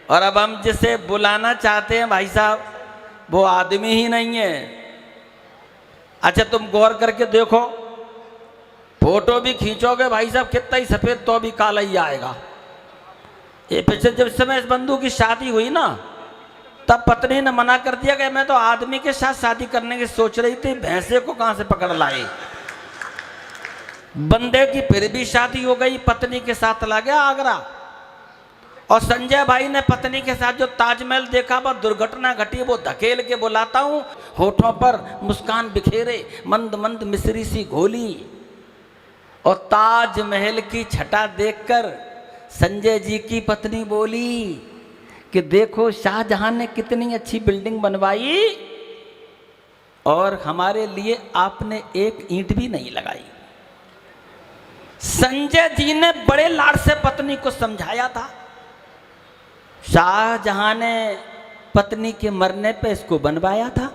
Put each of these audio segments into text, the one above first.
और अब हम जिसे बुलाना चाहते हैं भाई साहब वो आदमी ही नहीं है। अच्छा तुम गौर करके देखो, फोटो भी खींचोगे भाई साहब कितना ही सफेद तो भी काला ही आएगा। ये पिछले जब समय इस बंधु की शादी हुई ना तब पत्नी ने मना कर दिया कि मैं तो आदमी के साथ शादी करने की सोच रही थी, भैंसे को कहां से पकड़ लाई। बंदे की फिर भी शादी हो गई, पत्नी के साथ ला गया आगरा। और संजय भाई ने पत्नी के साथ जो ताजमहल देखा वह दुर्घटना घटी, वो धकेल के बुलाता हूं, होठों पर मुस्कान बिखेरे, मंद मंद मिश्री सी घोली। और ताजमहल की छटा देखकर संजय जी की पत्नी बोली कि देखो शाहजहां ने कितनी अच्छी बिल्डिंग बनवाई और हमारे लिए आपने एक ईंट भी नहीं लगाई। संजय जी ने बड़े लाड से पत्नी को समझाया था, शाहजहां ने पत्नी के मरने पे इसको बनवाया था,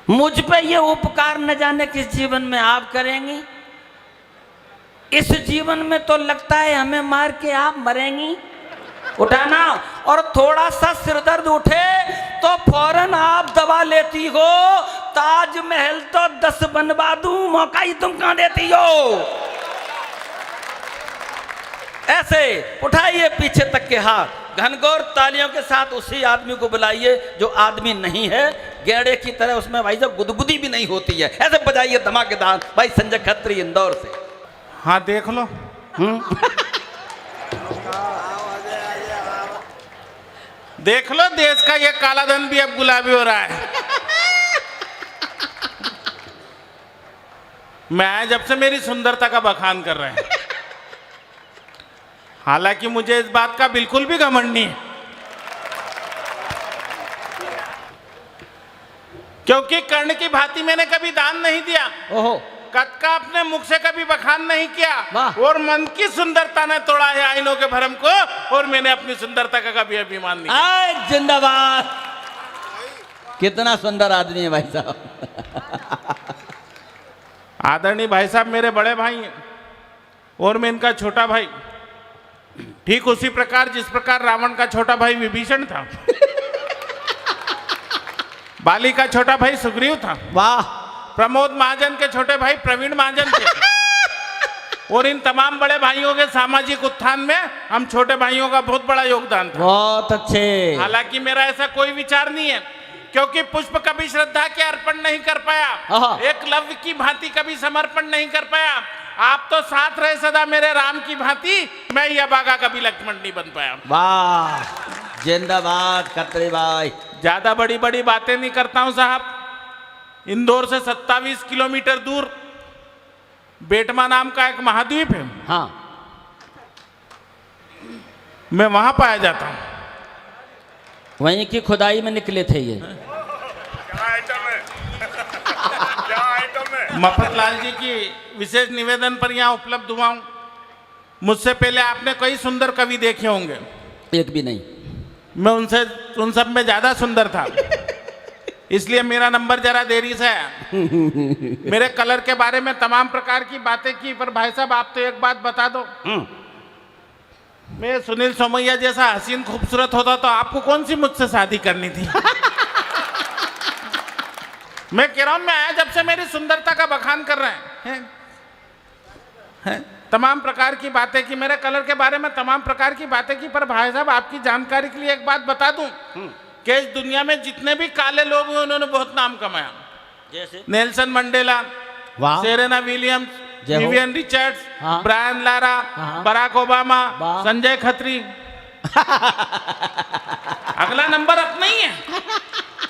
मुझ पे ये उपकार न जाने किस जीवन में आप करेंगी, इस जीवन में तो लगता है हमें मार के आप मरेंगी। उठाना और थोड़ा सा सिरदर्द उठे तो फौरन आप दवा लेती हो, ताजमहल तो 10 बनवा दूं, मौका ही तुम कहां देती हो। ऐसे उठाइए पीछे तक के हाथ, घनघोर तालियों के साथ उसी आदमी को बुलाइए जो आदमी नहीं है, गेड़े की तरह उसमें भाई साहब गुदगुदी भी नहीं होती है। ऐसे बजाइए धमाकेदार भाई संजय खत्री इंदौर से। हाँ देख लो। देख लो देश का ये काला धन भी अब गुलाबी हो रहा है। मैं जब से मेरी सुंदरता का बखान कर रहे हैं, हालांकि मुझे इस बात का बिल्कुल भी घमंड नहीं है, क्योंकि कर्ण की भांति मैंने कभी दान नहीं दिया, ओहो कद का अपने मुख से कभी बखान नहीं किया, वाह। और मन की सुंदरता ने तोड़ा है आईनों के भरम को, और मैंने अपनी सुंदरता का कभी अभिमान नहीं किया। जिंदाबाद, कितना सुंदर आदमी है भाई साहब। आदरणीय भाई साहब मेरे बड़े भाई हैं और मैं इनका छोटा भाई, ठीक उसी प्रकार जिस प्रकार रावण का छोटा भाई विभीषण था, बाली का छोटा भाई सुग्रीव था, वाह, प्रमोद महाजन के छोटे भाई प्रवीण महाजन थे, और इन तमाम बड़े भाइयों के सामाजिक उत्थान में हम छोटे भाइयों का बहुत बड़ा योगदान था। बहुत अच्छे। हालांकि मेरा ऐसा कोई विचार नहीं है, क्योंकि पुष्प कभी श्रद्धा के अर्पण नहीं कर पाया, एकलव्य की भांति कभी समर्पण नहीं कर पाया। आप तो साथ रहे सदा मेरे राम की भांति, मैं यह बागा कभी लक्ष्मण नहीं बन पाया। वाह, जिंदाबाद खत्री भाई। ज्यादा बड़ी बड़ी बातें नहीं करता हूं साहब। इंदौर से 27 किलोमीटर दूर बेटमा नाम का एक महाद्वीप है, हाँ, मैं वहां पाया जाता हूं। वहीं की खुदाई में निकले थे ये। क्या आइटम है? क्या आइटम है? मफतलाल जी की विशेष निवेदन पर यहाँ उपलब्ध हुआ हूं। मुझसे पहले आपने कई सुंदर कवि देखे होंगे, एक भी नहीं। मैं उन सब में ज्यादा सुंदर था, इसलिए मेरा नंबर जरा देरी से है। मेरे कलर के बारे में तमाम प्रकार की बातें की, पर भाई साहब आप तो एक बात बता दो, मैं सुनील सोमैया जैसा हसीन खूबसूरत होता तो आपको कौन सी मुझसे शादी करनी थी। मैं कह रहा हूं, मैं आया जब से मेरी सुंदरता का बखान कर रहे हैं, तमाम प्रकार की बातें की, मेरे कलर के बारे में तमाम प्रकार की बातें की, पर भाई साहब आपकी जानकारी के लिए एक बात बता दूं कि इस दुनिया में जितने भी काले लोग हुए उन्होंने बहुत नाम कमाया, जैसे Nelson Mandela, Serena Williams, Vivian Richards, Brian Lara, Barack Obama, Sanjay Khatri. अगला नंबर अपना ही है।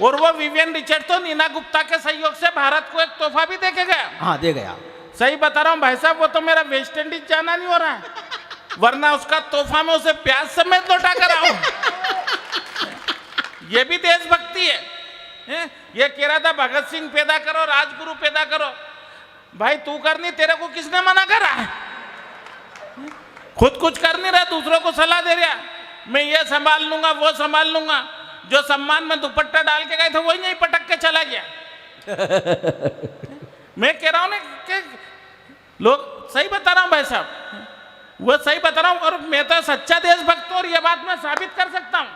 और वो विवियन रिचर्ड तो नीना गुप्ता के सहयोग से भारत को एक तोहफा भी दे के गया। हाँ, दे गया। सही बता रहा हूँ भाई साहब, वो तो मेरा वेस्ट इंडीज जाना नहीं हो रहा है, वरना उसका तोहफा में उसे प्याज समेत लौटा कर आऊं। ये भी देशभक्ति है। ये कह रहा था भगत सिंह पैदा करो, राजगुरु पैदा करो, भाई तू कर नहीं, तेरे को किसने मना करा है? खुद कुछ कर नहीं रहा, दूसरों को सलाह दे रहा, मैं ये संभाल लूंगा वो संभाल लूंगा। जो सम्मान में दुपट्टा डाल के गए थे वही नहीं पटक के चला गया। मैं कह रहा हूं ना कि लोग, सही बता रहा हूं भाई साहब, वो सही बता रहा हूँ, और मैं तो सच्चा देशभक्त हूँ और ये बात मैं साबित कर सकता हूँ।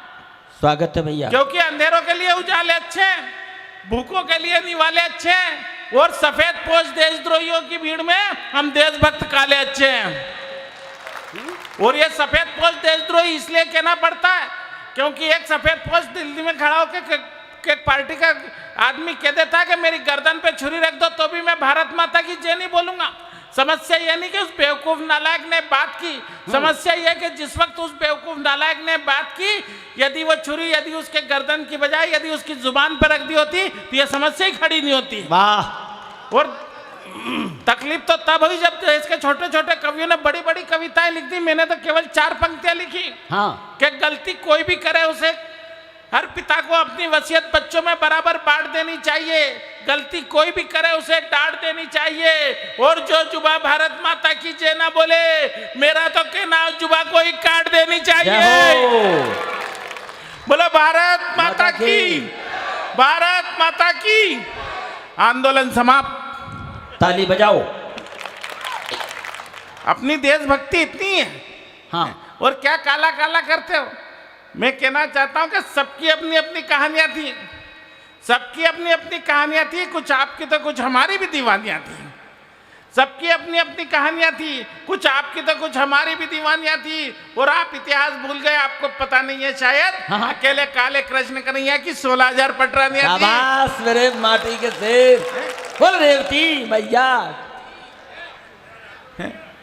स्वागत है भैया। क्योंकि अंधेरों के लिए उजाले अच्छे हैं, भूखों के लिए निवाले अच्छे हैं, और सफेद पोश देशद्रोहियों की भीड़ में हम देशभक्त काले अच्छे हैं। और ये सफेद पोश देशद्रोही इसलिए कहना पड़ता है क्योंकि एक सफेद पोश दिल्ली में खड़ा होकर एक पार्टी का आदमी कह देता है कि मेरी गर्दन पे छुरी रख दो तो भी मैं भारत माता की जय नहीं बोलूंगा। समस्या यह नहीं कि उस बेवकूफ नालायक ने बात की, समस्या यह कि जिस वक्त उस बेवकूफ नालायक ने बात की, यदि वो छुरी यदि उसके गर्दन की बजाय यदि उसकी जुबान पर रख दी होती तो यह समस्या ही खड़ी नहीं होती। वाह। और तकलीफ तो तब हुई जब देश के छोटे छोटे कवियों ने बड़ी बड़ी कविताएं लिख दी, मैंने तो केवल 4 पंक्तियां लिखी। हाँ। कि गलती कोई भी करे उसे हर पिता को अपनी वसीयत बच्चों में बराबर बांट देनी चाहिए, गलती कोई भी करे उसे डांट देनी चाहिए, और जो जुबा भारत माता की जय ना बोले मेरा तो कहना जुबा को ही काट देनी चाहिए। बोलो भारत माता की, भारत माता की। आंदोलन समाप्त। ताली बजाओ। अपनी देशभक्ति इतनी है, हाँ, और क्या काला काला करते हो। मैं कहना चाहता हूं कि सबकी अपनी अपनी कहानियां थी, सबकी अपनी अपनी कहानियां थी, कुछ आपकी तो कुछ हमारी भी दीवानियां थी। सबकी अपनी अपनी कहानियां थी, कुछ आपकी तो कुछ हमारी भी दीवानियां थी, और आप इतिहास भूल गए, आपको पता नहीं है शायद। हाँ। अकेले काले कृष्ण कन्हैया की 16,000 पटरानियां थी। शाबाश मेरे माटी के शेर। बोल रेवती भैया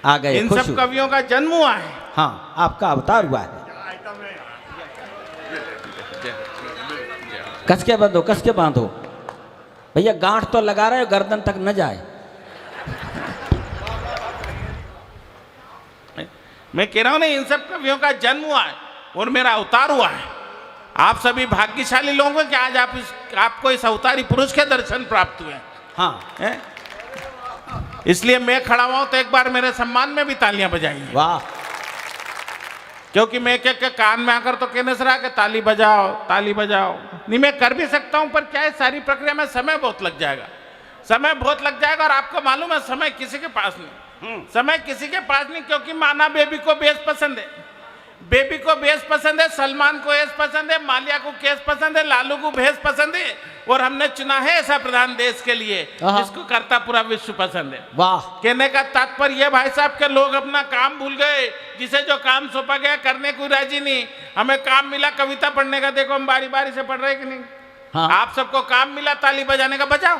आ गए। इन खुश सब हूँ। कवियों का जन्म हुआ है। हाँ, आपका अवतार हुआ है। कस के बांधो, कस के बांधो भैया, गांठ तो लगा रहे हो, गर्दन तक न जाए। मैं कह रहा हूं ना, इन सब कवियों का जन्म हुआ है और मेरा अवतार हुआ है। आप सभी भाग्यशाली लोग हैं कि आज आपको इस अवतारी पुरुष के दर्शन प्राप्त हुए। हाँ, हैं? इसलिए मैं खड़ा हुआ हूं तो एक बार मेरे सम्मान में भी तालियां बजाइए। वाह। क्योंकि मैं क्या कान में आकर तो कहने से रहा कि ताली बजाओ ताली बजाओ, नहीं मैं कर भी सकता हूं, पर क्या है सारी प्रक्रिया में समय बहुत लग जाएगा, समय बहुत लग जाएगा। और आपको मालूम है समय किसी के पास नहीं, समय किसी के पास नहीं, क्योंकि माना बेबी को बेस पसंद है, बेबी को बेस पसंद है, सलमान को एस पसंद है, मालिया को केस पसंद है, लालू को भेस पसंद है, और हमने चुना है ऐसा प्रधान देश के लिए जिसको करता पूरा विश्व पसंद है। वाह। कहने का तात्पर्य ये भाई साहब के लोग अपना काम भूल गए, जिसे जो काम सौंपा गया करने को राजी नहीं। हमें काम मिला कविता पढ़ने का, देखो हम बारी बारी से पढ़ रहे कि नहीं। हाँ। आप सबको काम मिला ताली बजाने का, बजाओ।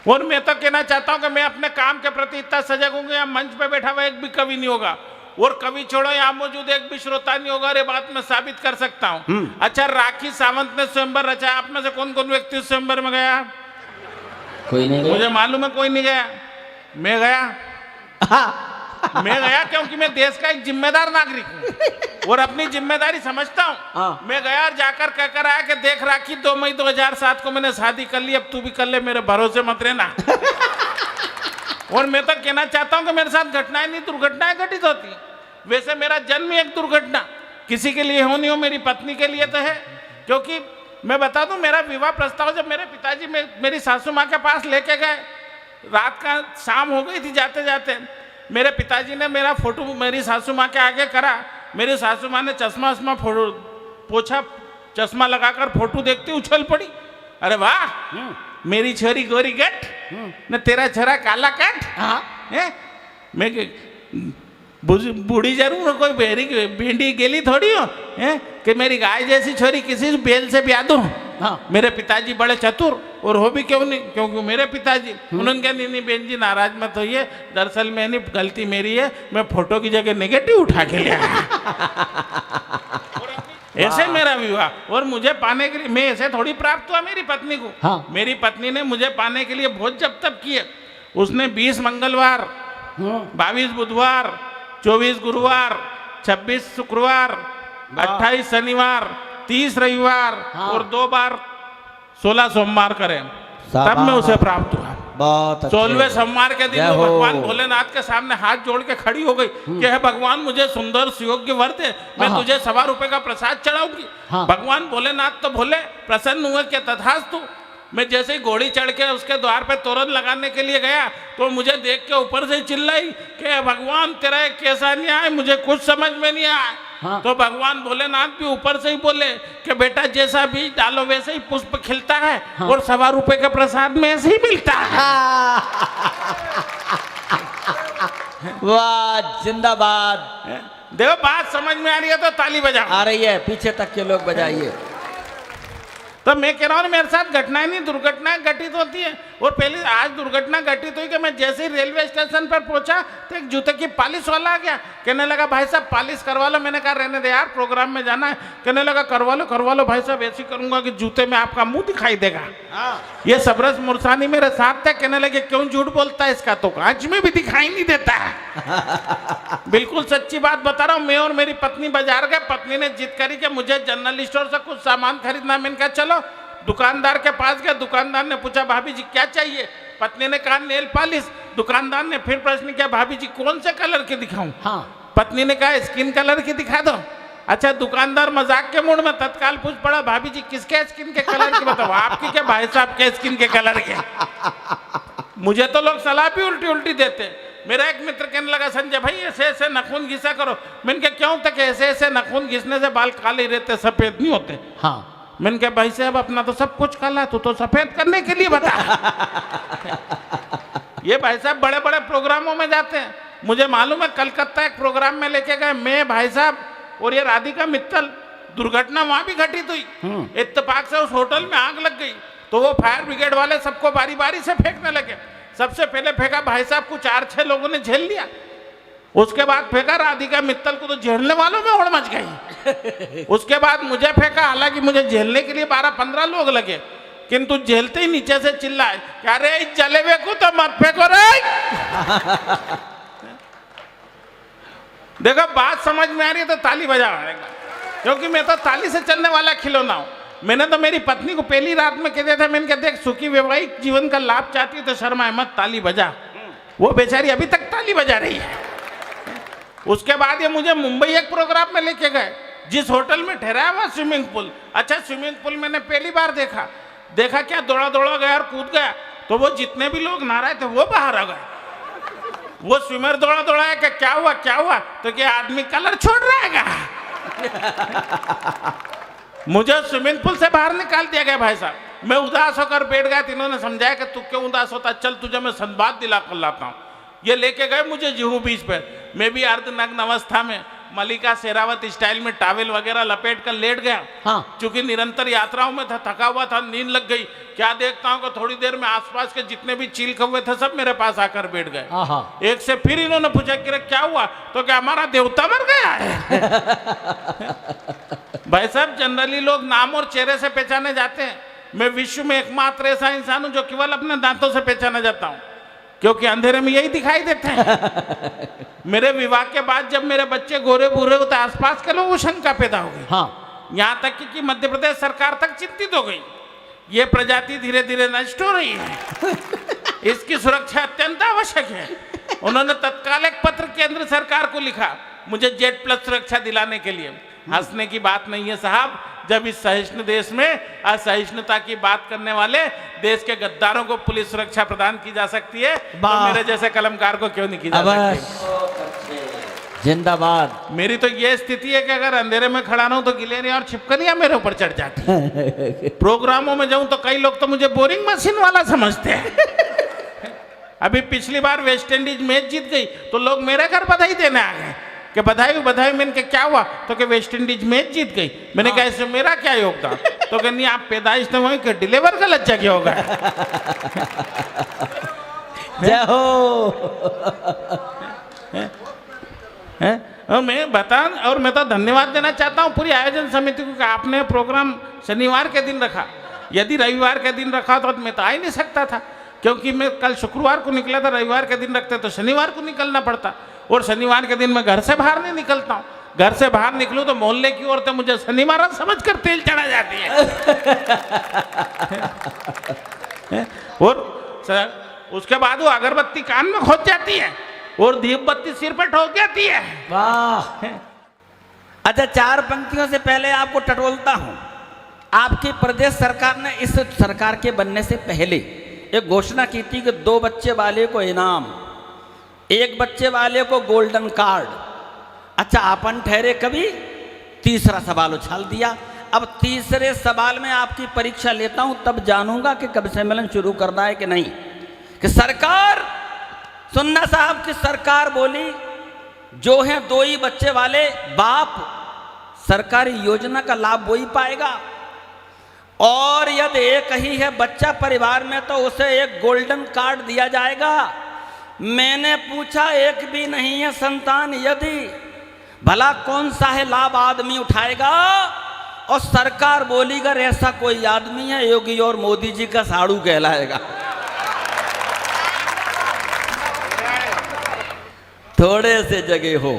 और मैं तो कहना चाहता हूं कि मैं अपने काम के प्रति इतना सजग हूं कि यहाँ मंच पे बैठा हुआ एक भी कवि नहीं होगा, और कवि छोड़ो यहाँ मौजूद एक भी श्रोता नहीं होगा। ये बात मैं साबित कर सकता हूँ। अच्छा, राखी सावंत ने स्वयंवर रचा, आप में से कौन कौन व्यक्ति उस स्वयंवर में गया? कोई नहीं गया। मुझे मालूम है कोई नहीं गया, मैं गया। मैं गया क्योंकि मैं देश का एक जिम्मेदार नागरिक हूँ और अपनी जिम्मेदारी समझता हूँ। मैं गया और जाकर कहकर आया कि देख राखी 2 मई 2007 को मैंने शादी कर ली, अब तू भी कर ले, मेरे भरोसे मत रहना। और मैं तो कहना चाहता हूँ कि मेरे साथ घटनाएं नहीं दुर्घटनाएं घटित होती। वैसे मेरा जन्म ही एक दुर्घटना किसी के लिए हो नहीं हो, मेरी पत्नी के लिए तो है। क्योंकि मैं बता दूं, मेरा विवाह प्रस्ताव जब मेरे पिताजी मेरी सासू माँ के पास लेके गए, रात का शाम हो गई थी जाते जाते, मेरे पिताजी ने मेरा फोटो मेरी सासू माँ के आगे करा। मेरी सासू माँ ने चश्मा वश्मा पोछा, चश्मा लगाकर फोटो देखती उछल पड़ी, अरे वाह मेरी छोरी गोरी गट न तेरा छोरा काला कट। मैं बूढ़ी जरूर हो, कोई भिंडी गेली थोड़ी हो कि मेरी गाय जैसी छोरी किसी बेल से ब्याह दूं। मेरे पिताजी बड़े चतुर, और हो भी क्यों नहीं, क्योंकि मेरे पिताजी उन्होंने कहा नहीं बहन जी नाराज मत होइए, दरअसल मैं नहीं, गलती मेरी है, मैं फोटो की जगह नेगेटिव उठा के ले आया। ऐसे मेरा विवाह, और मुझे पाने के लिए मैं ऐसे थोड़ी प्राप्त हुआ मेरी पत्नी को। हाँ। मेरी पत्नी ने मुझे पाने के लिए बहुत जब तब किए। उसने 20 मंगलवार, 22 बुधवार, 24 गुरुवार, 26 शुक्रवार, 28 शनिवार, 30 रविवार और 2 बार 16 सोमवार करे, तब मैं उसे प्राप्त हुआ। बहुत 16वें सोमवार के दिन वो भगवान भोलेनाथ के सामने हाथ जोड़ के खड़ी हो गई कि हे भगवान मुझे सुंदर सुयोग्य वर दे, मैं तुझे 1.25 रुपए का प्रसाद चढ़ाऊंगी। भगवान भोलेनाथ तो भोले, प्रसन्न हुए कि तथास्तु। मैं जैसे ही घोड़ी चढ़ के उसके द्वार पे तोरण लगाने के लिए गया तो मुझे देख के ऊपर से चिल्लाई कि भगवान तेरा ये कैसा न्याय, मुझे कुछ समझ में नहीं आया। हाँ। तो भगवान भोलेनाथ भी ऊपर से ही बोले कि बेटा जैसा बीज डालो वैसे ही पुष्प खिलता है। हाँ। और 1.25 रुपए के प्रसाद में ऐसे ही मिलता है। वाह, जिंदाबाद। देखो बात समझ में आ रही है तो ताली बजाओ। आ रही है, पीछे तक के लोग बजाइए। तो मैं कह रहा हूँ मेरे साथ घटनाएं नहीं दुर्घटनाएं घटित होती है। और पहले आज दुर्घटना घटित हुई कि मैं जैसे ही रेलवे स्टेशन पर पहुंचा तो एक जूते की पालिश वाला आ गया, कहने लगा भाई साहब पालिश करवा लो। मैंने कहा रहने दे यार, प्रोग्राम में जाना है। कहने लगा करवा लो भाई साहब, ऐसी करूंगा कि जूते में आपका मुंह दिखाई देगा। ये सबरस मुरसानी मेरे साथ थे, कहने लगे क्यों झूठ बोलता है, इसका तो कांच में भी दिखाई नहीं देता है। बिल्कुल सच्ची बात बता रहा हूँ। मैं और मेरी पत्नी बाजार गए, पत्नी ने जिद करी कि मुझे जनरल स्टोर से कुछ सामान खरीदना। मैंने कहा चलो। दुकानदार के पास गया, दुकानदार ने पूछा भाभी जी क्या चाहिए, पत्नी ने कहा नेल पॉलिश। दुकानदार ने फिर प्रश्न किया भाभी जी कौन से कलर की दिखाऊं। हाँ। पत्नी ने कहा स्किन कलर की दिखा दो। अच्छा, दुकानदार मजाक के मूड में तत्काल पूछ पड़ा भाभी जी किसके स्किन के कलर की बताओ, आपकी क्या भाई साहब के स्किन के कलर के। मुझे तो लोग सलाह भी उल्टी उल्टी देते। मेरा एक मित्र कहने लगा संजय भाई ऐसे ऐसे नाखून घिसा करो। मैंने कहा क्यों तक ऐसे ऐसे नाखून घिसने से बाल काले रहते, सफेद नहीं होते। हाँ। मैंने कहा भाई साहब अपना तो सब कुछ काला, तू तो सफेद करने के लिए बता। ये भाई साहब बड़े बड़े प्रोग्रामों में जाते हैं। मुझे मालूम है कलकत्ता एक प्रोग्राम में लेके गए मैं, भाई साहब और ये राधिका मित्तल। दुर्घटना वहां भी घटित हुई। इत्तेफाक से उस होटल में आग लग गई तो वो फायर ब्रिगेड वाले सबको बारी बारी से फेंकने लगे। सबसे पहले फेंका भाई साहब को 4-6 लोगों ने झेल लिया। उसके बाद फेंका राधिका मित्तल को, तो झेलने वालों में होड़ मच गई। उसके बाद मुझे फेंका, हालांकि मुझे झेलने के लिए 12-15 लोग लगे, किंतु झेलते ही नीचे से चिल्लाए क्या रे जले हुए को तो मत फेंको रे। देखो बात समझ में आ रही है तो ताली बजाओ, क्योंकि मैं तो ताली से चलने वाला खिलौना हूं। मैंने तो मेरी पत्नी को पहली रात में कह दिया था, मैंने कहा देख सुखी वैवाहिक जीवन का लाभ चाहती है तो शर्मा मत, ताली बजा। वो बेचारी अभी तक ताली बजा रही है। उसके बाद ये मुझे मुंबई एक प्रोग्राम में लेके गए, जिस होटल में ठहराया हुआ स्विमिंग पूल। अच्छा, स्विमिंग पूल मैंने पहली बार देखा क्या दौड़ा गया और कूद गया, तो वो जितने भी लोग नहा रहे थे वो बाहर आ गए। वो स्विमर दौड़ा है कि क्या हुआ, तो क्या आदमी कलर छोड़ रहा है। मुझे स्विमिंग पूल से बाहर निकाल दिया गया भाई साहब। मैं उदास होकर बैठ गया। इन्होंने समझाया कि तू क्यों उदास होता, चल तुझे मैं संवाद दिला कर लाता हूँ। ये लेके गए मुझे जुहू बीच पर। मैं भी अर्धनग्न अवस्था में मलिका शेरावत स्टाइल में टावेल वगैरह लपेट कर लेट गया। हाँ। चूंकि निरंतर यात्राओं में था, थका हुआ था, नींद लग गई। क्या देखता हूँ कि थोड़ी देर में आसपास के जितने भी चील कौवे थे सब मेरे पास आकर बैठ गए। एक से फिर इन्होंने पूछा कि क्या हुआ, तो क्या हमारा देवता मर गया है। भाई साहब जनरली लोग नाम और चेहरे से पहचाने जाते हैं। मैं विश्व में एकमात्र ऐसा इंसान हूं जो केवल अपने दांतों से पहचाना जाता हूं, क्योंकि अंधेरे में यही दिखाई देते हैं। मेरे विवाह के बाद जब मेरे बच्चे गोरे बूरे होते आसपास के लोगों को शंका पैदा हो गई। हाँ। यहाँ तक कि मध्य प्रदेश सरकार तक चिंतित हो गई। ये प्रजाति धीरे धीरे नष्ट हो रही है, इसकी सुरक्षा अत्यंत आवश्यक है। उन्होंने तत्काल एक पत्र केंद्र सरकार को लिखा मुझे जेड प्लस सुरक्षा दिलाने के लिए। हंसने की बात नहीं है साहब, जब इस सहिष्णु देश में असहिष्णुता की बात करने वाले देश के गद्दारों को पुलिस सुरक्षा प्रदान की जा सकती है, तो मेरे जैसे कलमकार को क्यों नहीं की जा सकती। जिंदाबाद। मेरी तो ये स्थिति है कि अगर अंधेरे में खड़ा रहूं तो गिलहरियां और छिपकलियां मेरे ऊपर चढ़ जाती है। प्रोग्रामों में जाऊं तो कई लोग तो मुझे बोरिंग मशीन वाला समझते हैं। अभी पिछली बार वेस्ट इंडीज मैच जीत गई तो लोग मेरे घर बधाई देने आ गए कि बधाई। मैंने कहा क्या हुआ, तो कि वेस्ट इंडीज मैच जीत गई। मैंने कहा इसमें मेरा क्या योगदान, तो कि नहीं आप पैदाइश नहीं हुई कि डिलीवर गलत जगह होगा। जय हो। और मैं तो धन्यवाद देना चाहता हूँ पूरी आयोजन समिति को कि आपने प्रोग्राम शनिवार के दिन रखा। यदि रविवार के दिन रखा तो मैं तो आ ही नहीं सकता था, क्योंकि मैं कल शुक्रवार को निकला था। रविवार के दिन रखते तो शनिवार को निकलना पड़ता, और शनिवार के दिन मैं घर से बाहर नहीं निकलता हूँ। घर से बाहर निकलूँ तो मोहल्ले की औरतें मुझे शनिवार समझकर तेल चढ़ा जाती है। और उसके बाद वो अगरबत्ती कान में खोज जाती है और दीप बत्ती सिर पर ठोक जाती है। वाह। अच्छा, 4 पंक्तियों से पहले आपको टटोलता हूं। आपकी प्रदेश सरकार ने इस सरकार के बनने से पहले एक घोषणा की थी कि 2 बच्चे वाले को इनाम, 1 बच्चे वाले को गोल्डन कार्ड। अच्छा, अपन ठहरे कभी, तीसरा सवाल उछाल दिया। अब तीसरे सवाल में आपकी परीक्षा लेता हूं, तब जानूंगा कि कब सम्मेलन शुरू करना है कि नहीं। कि सरकार, सुनना साहब, की सरकार बोली जो है 2 ही बच्चे वाले बाप सरकारी योजना का लाभ वही पाएगा, और यदि एक ही है बच्चा परिवार में तो उसे एक गोल्डन कार्ड दिया जाएगा। मैंने पूछा, एक भी नहीं है संतान यदि, भला कौन सा है लाभ आदमी उठाएगा? और सरकार बोली अगर ऐसा कोई आदमी है, योगी और मोदी जी का साड़ू कहलाएगा। थोड़े से जगह हो।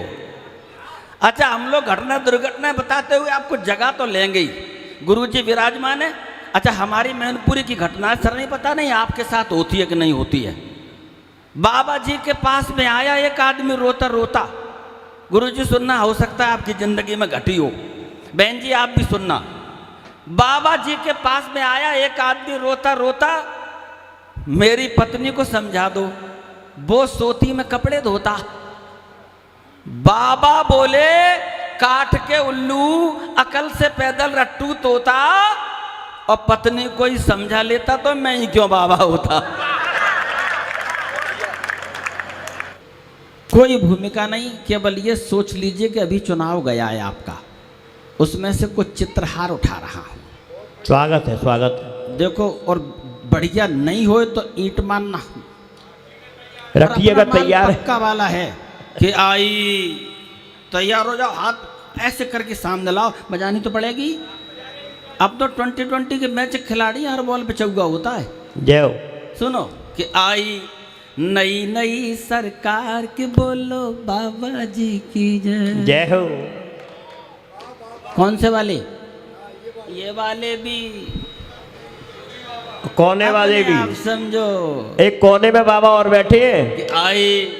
अच्छा, हम लोग घटना दुर्घटना बताते हुए आपको जगह तो लेंगे ही, गुरुजी विराजमान है। अच्छा, हमारी मैनपुरी की घटना सर नहीं पता नहीं आपके साथ होती है कि नहीं होती है। बाबा जी के पास में आया एक आदमी रोता रोता, गुरुजी सुनना, हो सकता है आपकी जिंदगी में घटी हो, बहन जी आप भी सुनना। बाबा जी के पास में आया एक आदमी रोता रोता, मेरी पत्नी को समझा दो, वो सोती में कपड़े धोता। बाबा बोले, काट के उल्लू, अकल से पैदल रट्टू तोता, और पत्नी को ही समझा लेता तो मैं ही क्यों बाबा होता। कोई भूमिका नहीं, केवल ये सोच लीजिए कि अभी चुनाव गया है आपका, उसमें से कुछ चित्रहार उठा रहा हूं। स्वागत है, स्वागत है। देखो, और बढ़िया नहीं हो तो ईंट मारना, रखिएगा तैयार है। पक्का वाला है कि आई तैयार हो जाओ, हाथ ऐसे करके सामने लाओ, बजानी तो पड़ेगी। अब तो 2020 के मैच खिलाड़ी हर बॉल पे चौका होता है। जय हो। सुनो कि आई नई नई सरकार के बोलो बाबा जी की जय। जय हो। कौन से वाले? ये वाले भी, कोने वाले भी, आप समझो। एक कोने में बाबा और बैठे हैं कि आई,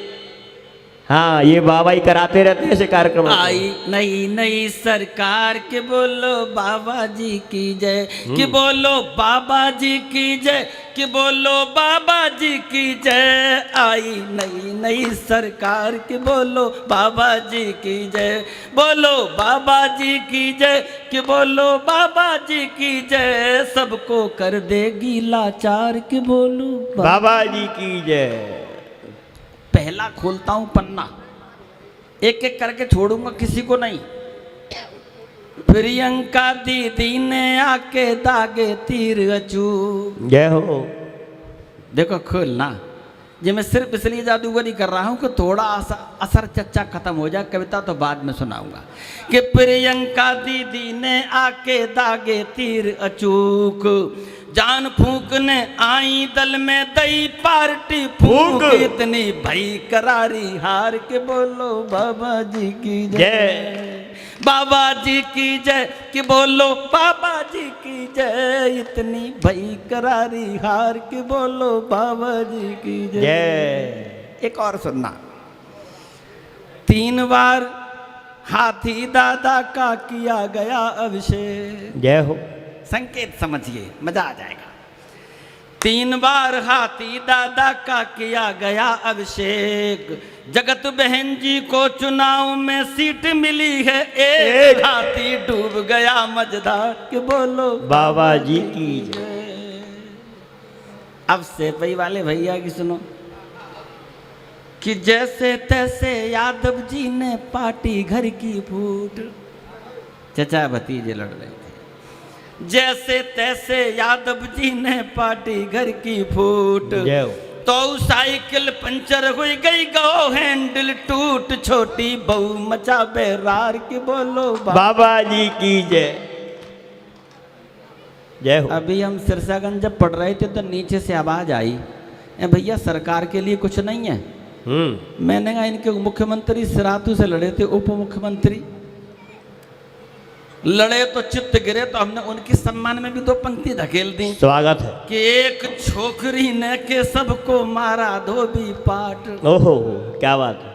हाँ, ये बाबा ही कराते रहते हैं ऐसे कार्यक्रम। आई नई नई सरकार के बोलो बाबा जी की जय, कि बोलो बाबा जी की जय, कि बोलो बाबा जी की जय। आई नई नई सरकार के बोलो बाबा जी की जय, बोलो बाबा जी की जय, कि बोलो बाबा जी की जय। सबको कर देगी लाचार के बोलो बाबा जी की जय। पहला खोलता हूं पन्ना, एक एक करके छोड़ूंगा, किसी को नहीं। प्रियंका दीदी ने आके दागे तीर अचू। जय हो। देखो खोलना, ये मैं सिर्फ इसलिए जादूगरी कर रहा हूं कि थोड़ा असर चच्चा खत्म हो जाए, कविता तो बाद में सुनाऊंगा। कि प्रियंका दीदी ने आके दागे तीर अचूक, जान फूकने आई दल में दई पार्टी फूक। इतनी भई करारी हार के बोलो बाबा जी की जय, बाबा जी की जय, कि बोलो बाबा जी की जय। इतनी भई करारी हार के बोलो बाबा जी की जय। एक और सुनना, 3 बार हाथी दादा का किया गया अभिषेक। जय हो। संकेत समझिए, मजा आ जाएगा। 3 बार हाथी दादा का किया गया अभिषेक, जगत बहन जी को चुनाव में सीट मिली है एक। हाथी डूब गया मझधार के बोलो बाबा जी की जय। अब सेपई वाले भैया की सुनो, कि जैसे तैसे यादव जी ने पार्टी घर की फूट। चचा भतीजे लड़ रहे थे। जैसे तैसे यादव जी ने पार्टी घर की फूट, तो साइकिल पंचर हो गई, गो हैंडल टूट। छोटी बहू मचा बेरार की बोलो बाबा जी की जय। जय हो। अभी हम सिरसागंज जब पढ़ रहे थे तो नीचे से आवाज आई, भैया सरकार के लिए कुछ नहीं है। मैंने कहा इनके मुख्यमंत्री सिरातू से लड़े थे, उप मुख्यमंत्री लड़े तो चित्त गिरे, तो हमने उनके सम्मान में भी 2 पंक्ति धकेल दी। स्वागत है। कि एक छोकरी ने के सबको मारा धोबी पाट। ओहो, क्या बात है।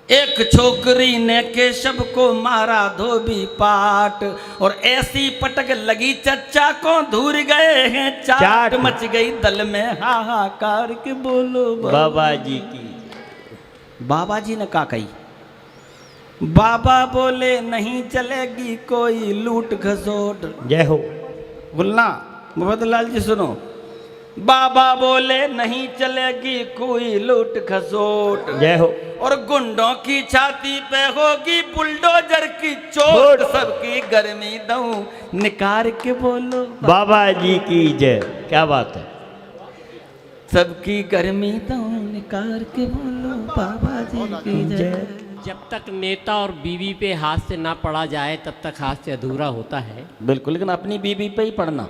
एक छोकरी ने केशव को मारा धोबी पाट, और ऐसी पटक लगी चच्चा को धूर गए हैं चाट। चाट। मच गई दल में हाहाकार के बोलो बाबा जी की। बाबा जी ने क्या कही? बाबा बोले नहीं चलेगी कोई लूट घसोट। जय हो। बोलना मुफद्दलाल जी सुनो। बाबा बोले नहीं चलेगी कोई लूट खसोट, जय हो। और गुंडों की छाती पे होगी बुलडोजर की चोट। सबकी गर्मी दऊं निकार के बोलो बाबा जी की जय। क्या बात है। सबकी गर्मी दऊं निकार के बोलो बाबा जी की जय। जब तक नेता और बीवी पे हाथ से ना पड़ा जाए तब तक हाथ से अधूरा होता है। बिल्कुल, लेकिन अपनी बीवी पे ही पढ़ना,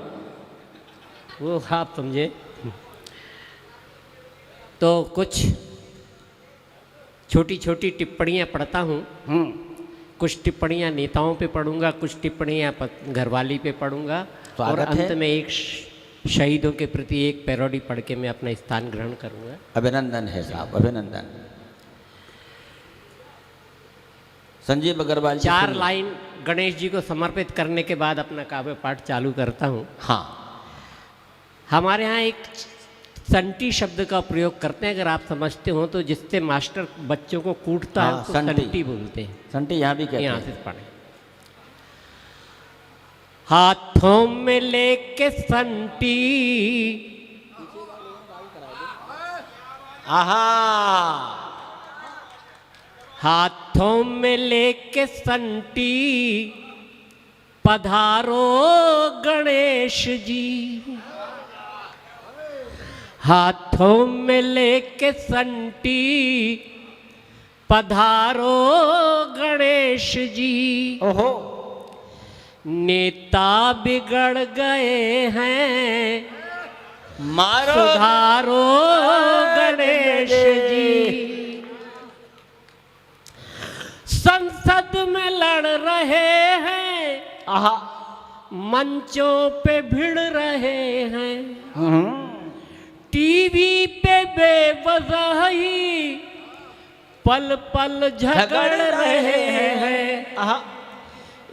वो आप समझे। तो कुछ छोटी छोटी टिप्पणियाँ पढ़ता हूँ। कुछ टिप्पणियाँ नेताओं पे पढ़ूंगा, कुछ टिप्पणियाँ घरवाली पे पढ़ूंगा, और स्वागत है। अंत में एक शहीदों के प्रति एक पैरोडी पढ़ के मैं अपना स्थान ग्रहण करूँगा। अभिनंदन है साहब, अभिनंदन। संजीव अग्रवाल जी 4 सुनिए। लाइन गणेश जी को समर्पित करने के बाद अपना काव्य पाठ चालू करता हूँ। हाँ, हमारे यहाँ एक संटी शब्द का प्रयोग करते हैं, अगर आप समझते हो तो, जिससे मास्टर बच्चों को कूटता है हाँ, उसको संटी। संटी बोलते हैं। संटी यहाँ भी कहते यहाँ हैं। से पढ़े। हाथों में लेके संटी, आहा, हाथों में लेके संटी, पधारो गणेश जी। हाथों में लेके संटी, पधारो गणेश जी। ओहो, नेता बिगड़ गए हैं, मारो सुधारो गणेश जी। संसद में लड़ रहे हैं, आहा, मंचों पे भिड़ रहे हैं, टीवी पे बेवजह ही पल पल झगड़ रहे हैं। आहा,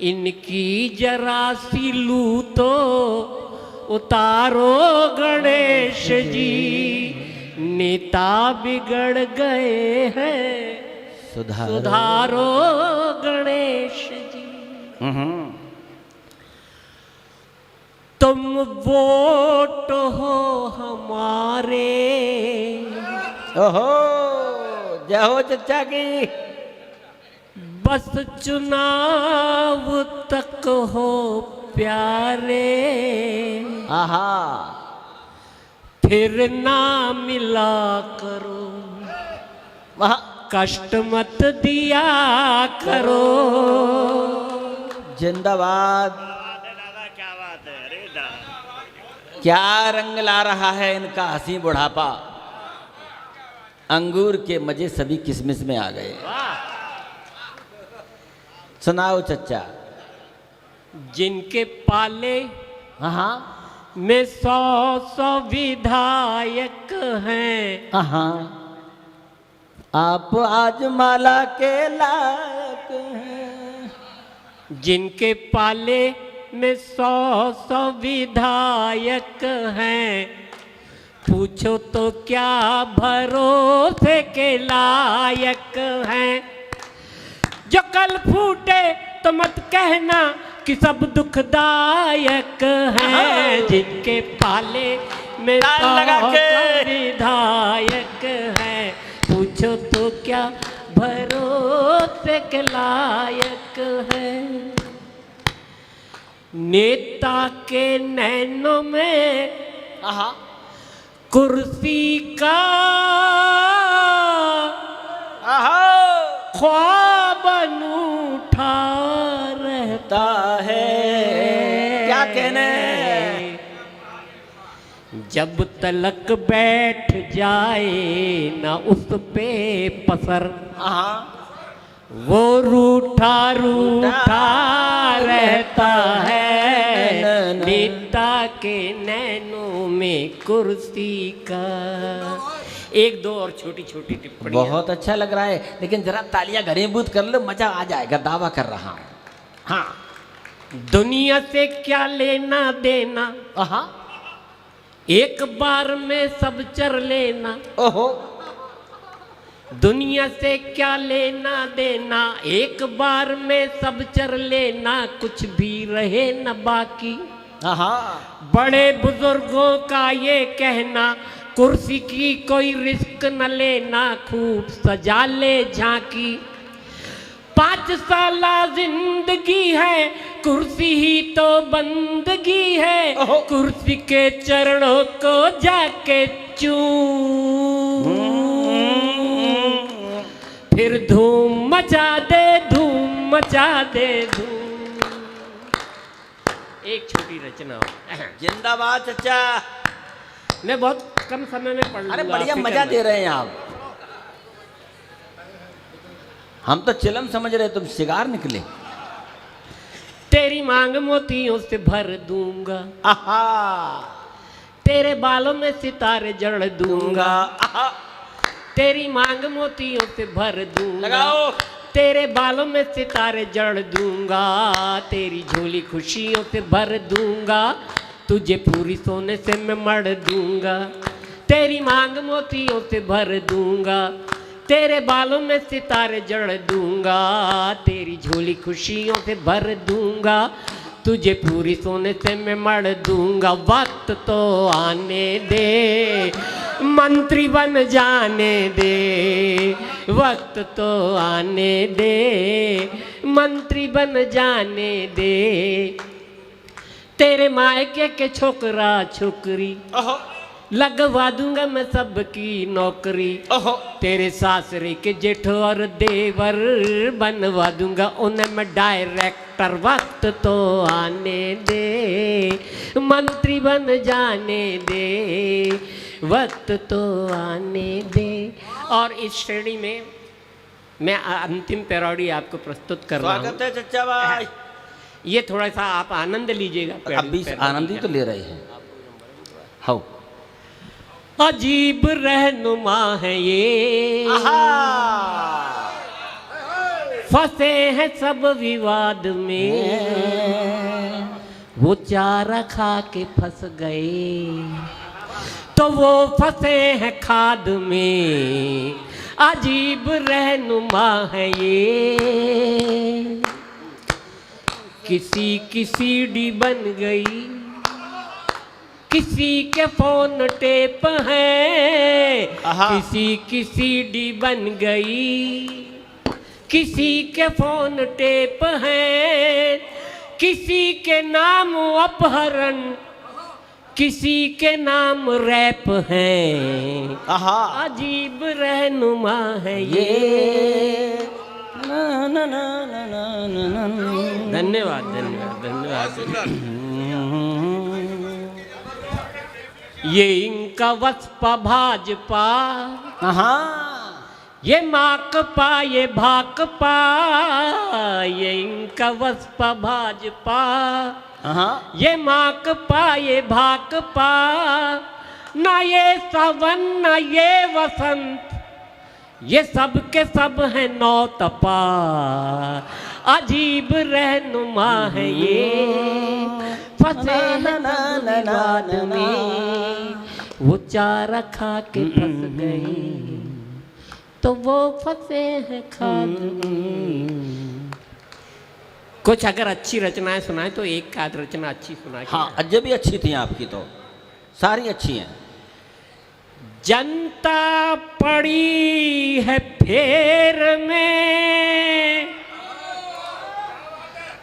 इनकी जरा सी लू तो उतारो गणेश जी। नेता बिगड़ गए हैं, सुधारो गणेश जी। तुम वोट हो हमारे, ओहो, जय हो चचा की। बस चुनाव तक हो प्यारे, आहा, फिर ना मिला करो, वहाँ कष्ट मत दिया करो। जिंदाबाद। क्या रंग ला रहा है इनका हंसी बुढ़ापा। अंगूर के मजे सभी किसमिस में आ गए। सुनाओ चचा। जिनके पाले हाँ में 100 विधायक हैं, हाँ, आप आज माला के लायक हैं। जिनके पाले में 100 विधायक हैं, पूछो तो क्या भरोसे के लायक हैं। जो कल फूटे तो मत कहना कि सब दुखदायक हैं। जिनके पाले में ताल लगा के। 100 विधायक हैं, पूछो तो क्या भरोसे के लायक हैं। नेता के नैनों में कुर्सी का ख्वाब अनूठा रहता है। क्या कहने। जब तलक बैठ जाए ना उस पे पसर, वो रूठा रूठा रहता है। नेता के नैनों में कुर्सी का एक दो और छोटी छोटी टिप्पणी। बहुत अच्छा लग रहा है, लेकिन जरा तालियां घनीभूत कर लो, मजा आ जाएगा, दावा कर रहा हूं। हाँ। दुनिया से क्या लेना देना, आहा। एक बार में सब चर लेना। ओहो। दुनिया से क्या लेना देना, एक बार में सब चर लेना, कुछ भी रहे न बाकी। आहा। बड़े बुजुर्गों का ये कहना, कुर्सी की कोई रिस्क न लेना, खूब सजा ले झांकी। 5 साल जिंदगी है, कुर्सी ही तो बंदगी है, कुर्सी के चरणों को जाके चूम, फिर धूम मचा दे, धूम मचा दे, धूम। एक छोटी रचना। जिंदाबाद चचा। मैं बहुत कम समय में पढ़ लूंगा। अरे बढ़िया, फिक्र मजा मत। दे रहे हैं आप। हम तो चिलम समझ रहे, तुम शिकार निकले। तेरी मांग मोतियों से भर दूंगा, आहा। तेरे बालों में सितारे जड़ दूंगा। आहा। तेरी मांग मोतियों से भर दूंगा, लगाओ। तेरे बालों में सितारे जड़ दूंगा, तेरी झोली खुशियों से भर दूंगा, तुझे पूरी सोने से मैं मढ़ दूंगा। तेरी मांग मोतियों से भर दूंगा, तेरे बालों में सितारे जड़ दूंगा, तेरी झोली खुशियों से भर दूंगा, तुझे पूरी सोने से मैं मढ़ दूंगा। वक्त तो आने दे, मंत्री बन जाने दे, वक्त तो आने दे, मंत्री बन जाने दे। तेरे मायके के छोकरा छोकरी लगवा दूंगा मैं सबकी नौकरी। तेरे सासरे के जेठ और देवर बनवा दूंगा उन्हें मैं डायरेक्टर। वक्त तो आने दे, मंत्री बन जाने दे, वक्त तो आने दे। और इस श्रेणी में मैं अंतिम पैरोडी आपको प्रस्तुत कर रहा हूँ। स्वागत है चचा भाई। ये थोड़ा सा आप आनंद लीजिएगा। अभी आनंद ही तो ले रहे हैं। हाँ। अजीब रहनुमा है ये, फंसे हैं सब विवाद में, वो चारा खा के फंस गए तो वो फंसे हैं खाद में। अजीब रहनुमा है ये, किसी की सीढ़ी बन गई, किसी के फोन टेप है, किसी की सीडी बन गई, किसी के फोन टेप है, किसी के नाम अपहरण, किसी के नाम रैप है। अजीब रहनुमा है ये। धन्यवाद धन्यवाद धन्यवाद। ये इनका वस्पा भाजपा, ये माकपा ये भाकपा, ये इनका वस्पा भाजपा, ये माकपा ये भाकपा, ना ये सावन ना ये वसंत, ये सब के सब है नौतपा। अजीब रहनुमा है ये, फंसे हैं विवाद में, वो चारा खा के फंस गए तो वो फंसे हैं खाद में। कुछ अगर अच्छी रचनाएं सुनाए तो एक आध रचना अच्छी सुनाए। हाँ, अजय भी अच्छी थी आपकी, तो सारी अच्छी हैं। जनता पड़ी है फेर में,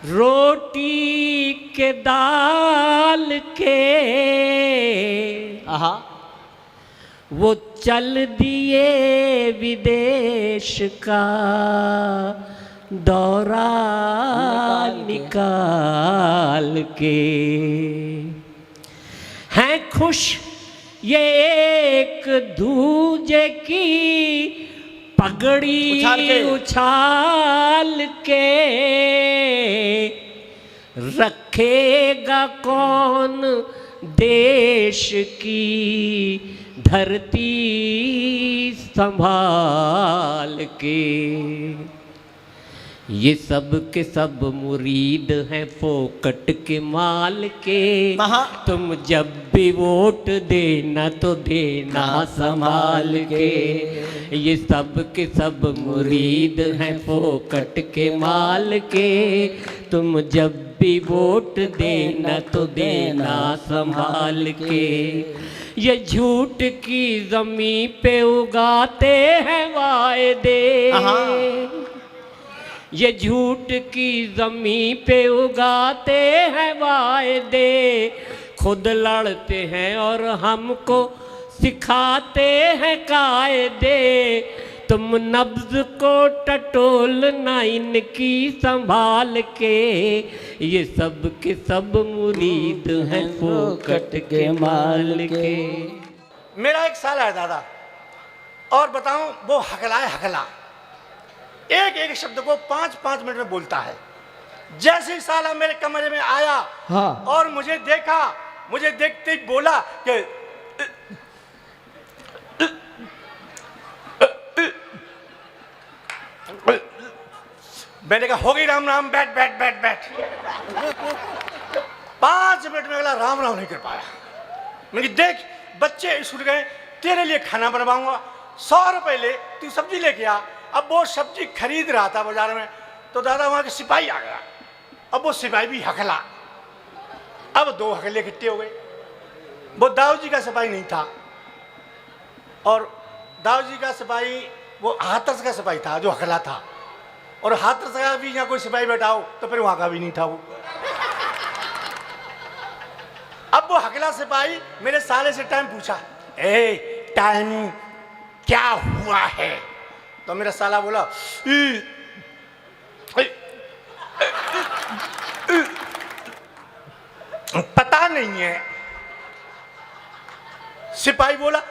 रोटी के दाल के, वो चल दिए विदेश का दौरा निकाल के। हैं खुश ये एक दूजे की पगड़ी उछाल के, रखेगा कौन देश की धरती संभाल के। ये सब के सब मुरीद हैं फोकट के माल के। तुम जब भी वोट देना तो देना संभाल के। ये सब के सब मुरीद हैं फोकट के माल के। तुम जब भी वोट देना तो देना संभाल के। ये झूठ की ज़मीं पे उगाते हैं वायदे। ये झूठ की ज़मीं पे उगाते हैं वायदे। खुद लड़ते हैं और हमको सिखाते हैं कायदे। तुम नब्ज़ को टटोलना इनकी संभाल के। ये सब के सब मुरीद हैं फोकट के माल के। मेरा एक साला है दादा, और बताऊं वो हकला है हकला। एक एक शब्द को 5-5 मिनट में बोलता है। जैसे ही साला मेरे कमरे में आया और मुझे देखा, मुझे देखते ही बोला कि मैंने कहा हो गई राम राम, बैठ बैठ बैठ बैठ। 5 मिनट में अगला राम राम नहीं कर पाया। मैंने कहा देख बच्चे स्कूल गए, तेरे लिए खाना बनवाऊंगा, 100 रुपए ले, तू सब्जी लेके आ। अब वो सब्जी खरीद रहा था बाजार में, तो दादा वहां के सिपाही आ गया। अब वो सिपाही भी हकला। अब 2 हकले इकट्ठे हो गए। वो दाऊ जी का सिपाही नहीं था, और दाऊ जी का सिपाही वो हाथरस का सिपाही था जो हकला था, और हाथरस का भी यहाँ कोई सिपाही बैठा हो तो फिर वहां का भी नहीं था वो। अब वो हकला सिपाही मेरे साले से टाइम पूछा, ए टाइम क्या हुआ है? तो मेरा साला बोला पता नहीं है। सिपाही बोला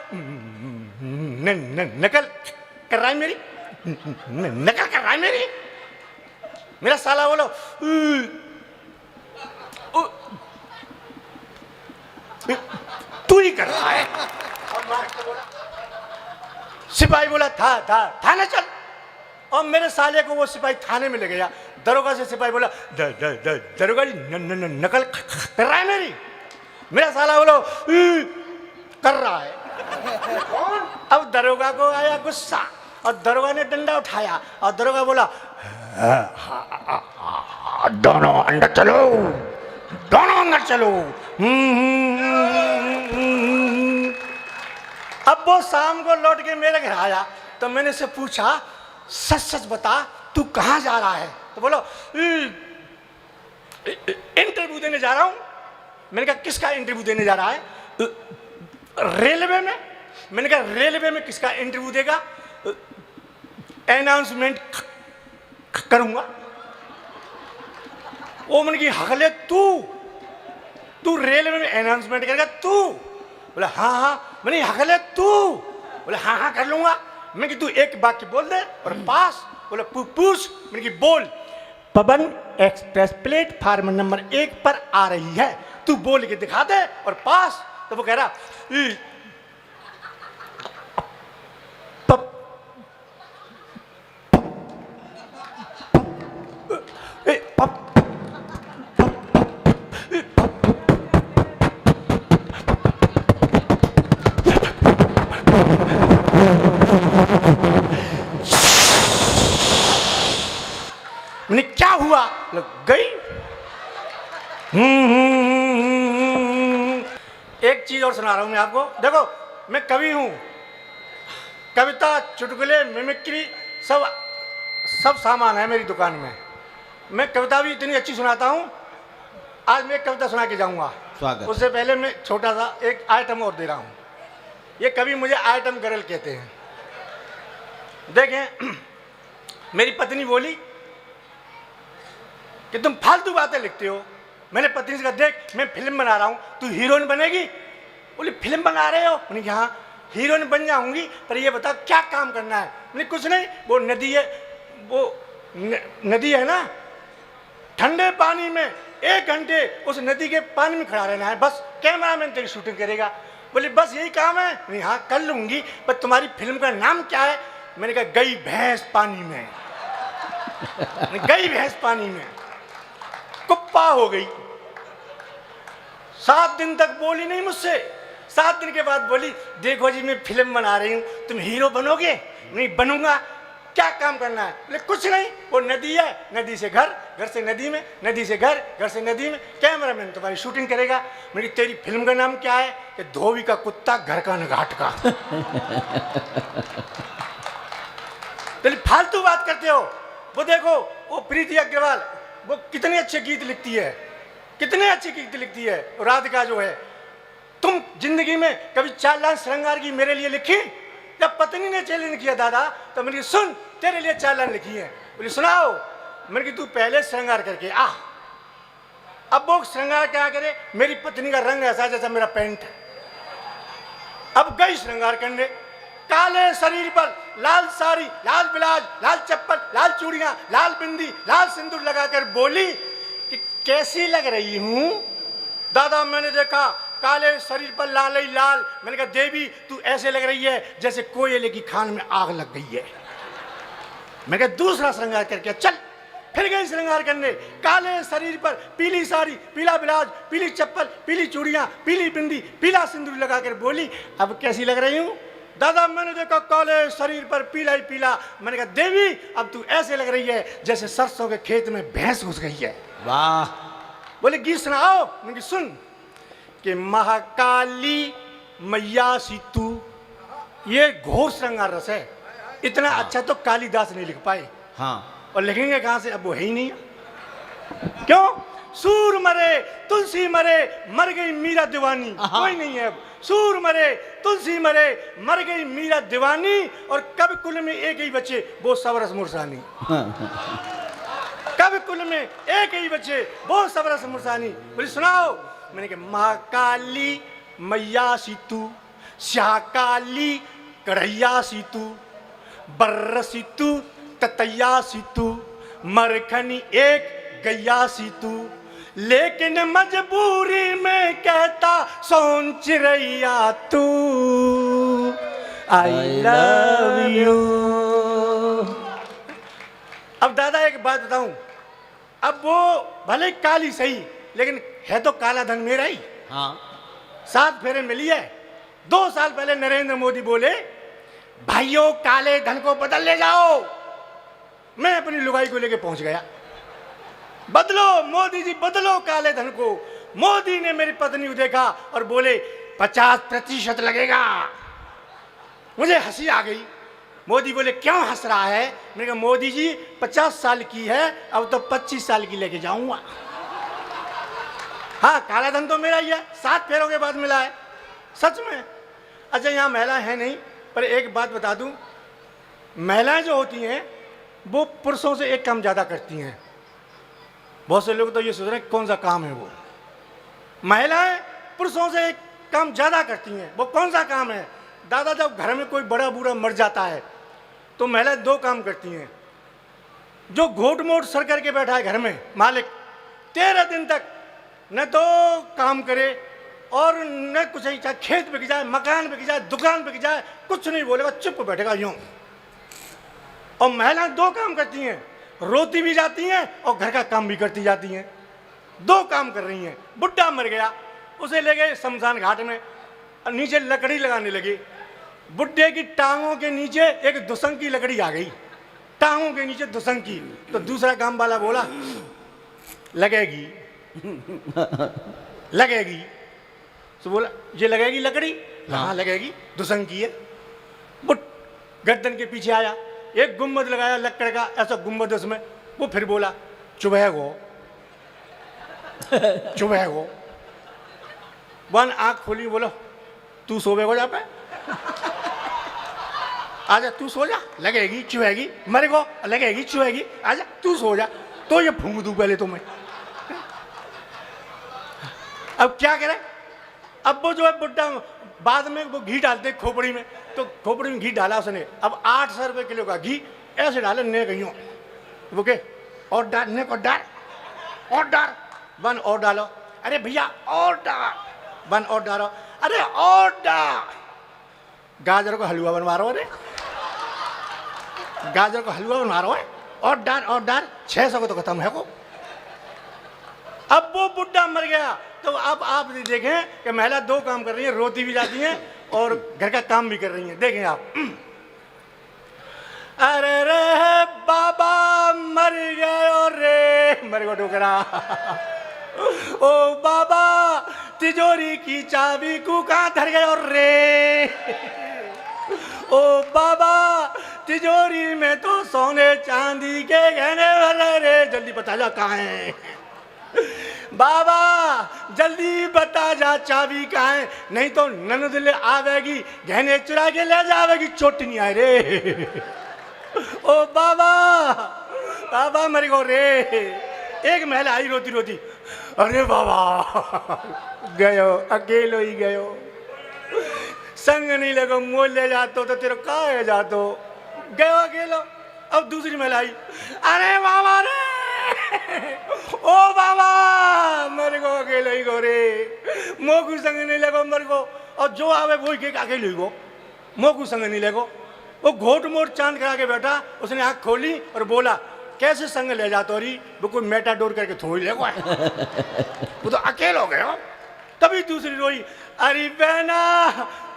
नकल कर रहा है मेरी, नकल कर रहा है मेरी। मेरा साला बोला तू ही कर रहा है। और मास्टर बोला, सिपाही बोला थाने चल। और मेरे साले को वो सिपाही थाने में ले गया। दरोगा से सिपाही बोला दरोगा जी नकल कर रहा है मेरी। मेरा साला बोला कर रहा है। अब दरोगा को आया गुस्सा, और दरोगा ने डंडा उठाया, और दरोगा बोला दोनों अंदर चलो, दोनों अंदर चलो। अब वो शाम को लौट के मेरे घर आया, तो मैंने उससे पूछा सच सच बता तू कहाँ जा रहा है? तो बोलो इंटरव्यू देने जा रहा हूं। मैंने कहा किसका इंटरव्यू देने जा रहा है? रेलवे में। मैंने कहा रेलवे में किसका इंटरव्यू देगा? अनाउंसमेंट करूंगा। वो मैंने कहा हकले तू रेलवे में अनाउंसमेंट करेगा तू? बोला हाँ। मैंने हकले तू? बोले हाँ कर लूंगा। मैं कि तू एक वाक्य बोल दे और पास। बोले पूछ। मैंने कि बोल पवन एक्सप्रेस प्लेटफार्म नंबर 1 पर आ रही है, तू बोल के दिखा दे और पास। तो वो कह रहा मैंने क्या हुआ? लग गई। एक चीज और सुना रहा हूं मैं आपको। देखो मैं कवि हूं, कविता चुटकुले मिमिक्री सब सामान है मेरी दुकान में। मैं कविता भी इतनी अच्छी सुनाता हूं। आज मैं एक कविता सुना के जाऊंगा। स्वागत। उससे पहले मैं छोटा सा एक आइटम और दे रहा हूं। ये कवि मुझे आइटम गर्ल कहते हैं। देखें मेरी पत्नी बोली कि तुम फालतू बातें लिखते हो। मैंने पत्नी से कहा देख मैं फिल्म बना रहा हूँ, तू हीरोइन बनेगी? बोली फिल्म बना रहे हो? मैंने कहा हाँ हीरोइन बन जाऊंगी, पर ये बता क्या काम करना है? मैंने कुछ नहीं, वो नदी है, वो नदी है ना, ठंडे पानी में 1 घंटे उस नदी के पानी में खड़ा रहना है, बस कैमरा मैन तेरी शूटिंग करेगा। बोली बस यही काम है? नहीं, हाँ कर लूंगी, पर तुम्हारी फिल्म का नाम क्या है? मैंने कहा गई भैंस पानी में। गई भैंस पानी में, कुप्पा हो गई। 7 दिन तक बोली नहीं मुझसे। 7 दिन के बाद बोली देखो जी मैं फिल्म बना रही हूँ, तुम हीरो बनोगे? नहीं बनूंगा। क्या काम करना है? बोले कुछ नहीं, वो नदी है, नदी से घर, घर से नदी में, नदी से घर, घर से नदी में, कैमरामैन तुम्हारी शूटिंग करेगा। मेरी तेरी फिल्म का नाम क्या है? कि धोबी का कुत्ता घर का न घाट का। तो फालतू बात करते हो। वो देखो वो प्रीति अग्रवाल, वो कितने अच्छे गीत लिखती है, कितने अच्छे गीत लिखती है। राधिका जो है, तुम जिंदगी में कभी 4 लाख श्रृंगार की मेरे लिए लिखी? जब पत्नी ने चैलेंज किया दादा, तो मैंने सुन तेरे लिए 4 लाइन लिखी है। बोली सुनाओ। मैंने कि तू पहले श्रृंगार करके आ। अब वो श्रृंगार क्या करे? मेरी पत्नी का रंग ऐसा जैसा मेरा पैंट है। अब गई श्रृंगार करने, काले शरीर पर लाल साड़ी, लाल ब्लाउज, लाल चप्पल, लाल चूड़ियां, लाल बिंदी, लाल सिंदूर लगाकर बोली कि कैसी लग रही हूं? दादा मैंने देखा काले शरीर पर लाल ही लाल। मैंने कहा देवी तू ऐसे लग रही है जैसे कोयले की खान में आग लग गई है। मैंने कहा दूसरा श्रृंगार करके चल। फिर गई श्रृंगार करने, काले शरीर पर पीली साड़ी, पीला ब्लाउज, पीली चप्पल, पीली चूड़ियां, पीली बिंदी, पीला सिंदूर लगाकर बोली अब कैसी लग रही हूं? दादा मैंने देखा काले शरीर पर पीला ही पीला। मैंने कहा देवी अब तू ऐसे लग रही है जैसे सरसों के खेत में भैंस घुस गई है। वाह। बोले गीत सुनाओ। मैंने सुन कि महाकाली मैया सीतू, ये घोर श्रृंगार रस है। इतना अच्छा तो कालिदास नहीं लिख पाए। हाँ। और लिखेंगे कहां से? अब वो है ही नहीं। क्यों? सूर मरे तुलसी मरे मर गई मीरा दीवानी, कोई नहीं है अब। सूर मरे तुलसी मरे मर गई मीरा दीवानी, और कब कुल में एक ही बच्चे वो सबरस मुरसानी। कब कुल में एक ही बच्चे वो सबरस मुरसानी। बोली सुनाओ। मैंने कहा महाकाली मैया सीतू, श्याकाली कढ़ैया सीतू, बर्र सीतू ततैया सीतू, मरखनी एक गैया सीतू, लेकिन मजबूरी में कहता सोन चिरैया तू आई लव यू। अब दादा एक बात बताऊं, अब वो भले काली सही लेकिन है तो काला धन मेरा ही। हाँ। 7 फेरे मिली है। 2 साल पहले नरेंद्र मोदी बोले भाइयों काले धन को बदल ले जाओ। मैं अपनी लुगाई को लेके पहुंच गया, बदलो मोदी जी बदलो काले धन को। मोदी ने मेरी पत्नी को देखा और बोले 50% लगेगा। मुझे हंसी आ गई। मोदी बोले क्यों हंस रहा है? मैंने कहा मोदी जी 50 साल की है, अब तो 25 साल की लेके जाऊंगा। हाँ काला धन तो मेरा ही है, 7 फेरों के बाद मिला है, सच में। अच्छा यहाँ महिला है नहीं, पर एक बात बता दूं, महिलाएं जो होती हैं वो पुरुषों से एक काम ज़्यादा करती हैं। बहुत से लोग तो ये सोच रहे हैं कौन सा काम है वो। महिलाएं पुरुषों से एक काम ज़्यादा करती हैं। वो कौन सा काम है? दादा जब घर में कोई बड़ा बूढ़ा मर जाता है तो महिलाएं 2 काम करती हैं। जो घोट मोट सर करके बैठा है घर में मालिक, 13 दिन तक न तो काम करे और न कुछ ही, चाहे खेत बिक जाए, मकान बिक जाए, दुकान बिक जाए, कुछ नहीं बोलेगा, चुप बैठेगा यूं। और महिलाएं 2 काम करती हैं, रोती भी जाती हैं और घर का काम भी करती जाती हैं। 2 काम कर रही हैं। बुढ़ा मर गया, उसे ले गए शमशान घाट में और नीचे लकड़ी लगाने लगे। बुढ़े की टांगों के नीचे एक दुसंग की लकड़ी आ गई, टांगों के नीचे दुसंग की। तो दूसरा काम वाला बोला लगेगी लगेगी। तो बोला ये लगेगी लकड़ी? हाँ लगेगी, दुसंग की है। बुढ़ गर्दन के पीछे आया, एक गुम्बद लगाया लकड़ का, ऐसा गुम्बद उसमें। वो फिर बोला चुबह गो चुबह गो। वन आंख खोली, बोलो तू सोवे को जा पे, आजा तू सो जा, लगेगी चुहेगी, मरे को लगेगी चुहेगी, आजा तू सो जा। तो ये फूंक दूं पहले तो मैं। अब क्या करे? अब वो जो है बुड्ढा बाद में वो घी डालते खोपड़ी में, तो खोपड़ी में घी डाला उसने। अब 800 रुपये किलो का घी ऐसे डाले ने कहीं वो के और डाल ने को डाल और डाल 1 और डालो। अरे भैया और डाल 1 और डालो। अरे ऑर्डर। गाजर को हलवा बनवा रहा हूँ, अरे गाजर को हलवा बनवा रहा हूँ। ऑर्डर ऑर्डर 600 को तो खत्म है वो। अब वो बुड्ढा मर गया तो अब आप देखें कि महिला 2 काम कर रही है, रोती भी जाती हैं और घर का काम भी कर रही हैं। देखें आप, अरे रे बाबा मर गयो रे, मर गो डोकरा। ओ बाबा तिजोरी की चाबी को कहाँ धर गयो रे। ओ बाबा तिजोरी में तो सोने चांदी के गहने भरे रे, जल्दी बता जा कहाँ है। बाबा जल्दी बता जा चाबी कहाँ है, नहीं तो ननद ले आवेगी गहने चुरा के ले जावेगी, चोट नहीं आए रे। ओ बाबा बाबा मर गो रे। एक महिला आई रोती रोती, अरे बाबा गयो, अकेलो ही गयो, संग नहीं लगो, मोल ले जातो तो तेरे का है जातो, गयो अकेलो। अब दूसरी महिला आई, अरे बाबा रे, ओ बाबा मर गो, अकेलो ही गो रे, मोकू संग नहीं लगो मर गो। और जो आवे वो ही अकेले ही गो, मोकू संग नहीं लगो। वो घोट मोट चांद करा के बैठा, उसने आँख खोली और बोला, कैसे संग ले जातो री, वो कोई मेटाडोर करके थोड़ी ले वो तो अकेले हो गए। तभी दूसरी रोई, अरे बहना,